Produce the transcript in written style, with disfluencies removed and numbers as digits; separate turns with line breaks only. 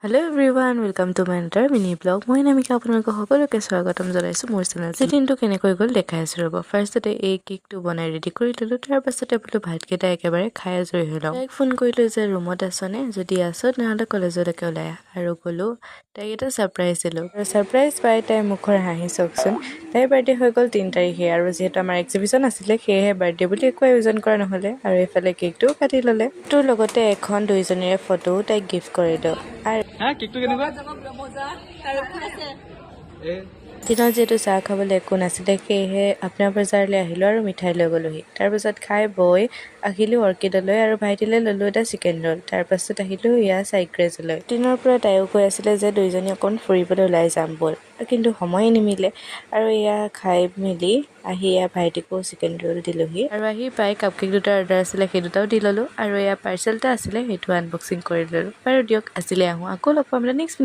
Hello everyone, welcome to my another mini vlog. মই নামিকা আপোনালোকক সকলোকে স্বাগতম জনাইছো মোৰ চেনেল। দিনটো কেনেকৈ গ'ল দেখাই আছো ৰব। ফাৰ্ষ্টতে এই কেকটো বনাই ৰেডি কৰি ললো, তাৰ পাছতে বোলো ভাতকেইটা একেবাৰে খাই আজৰি হৈ লওঁ। তাইক ফোন কৰিলো যে ৰুমত আছনে, যদি আছো নহ'লে কলেজলৈকে ওলাই আহ, আৰু গ'লো। তাইক এটা ছাৰপ্ৰাইজ দিলো, আৰু ছাৰপ্ৰাইজ পাই তাইৰ মুখৰ হাঁহি চাওকচোন। তাইৰ বাৰ্থডে হৈ গ'ল 3 তাৰিখে, আৰু যিহেতু আমাৰ এক্সিবিশ্যন আছিলে সেয়েহে বাৰ্থডে বুলি একো আয়োজন কৰা নহ'লে, আৰু এইফালে কেকটো কাটি ল'লে। তোৰ লগতে এখন দুইজনীৰে ফটো তাইক গিফ্ট কৰিলো। দিনত যিহেতু চাহ খাবলৈ একো নাছিলে সেয়েহে আপোনাৰ বজাৰলৈ আহিলোঁ আৰু মিঠাই লৈ গ'লোহি। তাৰপাছত খাই বৈ আহিলোঁ অৰ্কিডলৈ, আৰু ভাইটিলৈ ল'লোঁ এটা চিকেন ৰোল। তাৰপাছত আহিলোঁ ইয়াৰ চাইক্ৰেজলৈ। দিনৰ পৰা তাইও কৈ আছিলে যে দুইজনী অকণ ফুৰিবলৈ ওলাই যাম ব'ল, কিন্তু সময়ে নিমিলে। আৰু এয়া খাই মেলি আহি এয়া ভাইটিকো চিকেন ৰোল দিলোহি, আৰু আহি পাই কাপকেক দুটা অৰ্ডাৰ আছিলে সেই দুটাও দি ল'লোঁ, আৰু এয়া পাৰ্চেল এটা আছিলে সেইটো আনবক্সিং কৰি ল'লোঁ। বাৰু দিয়ক আজিলৈ আহোঁ, আকৌ লগ পাম নেক্সট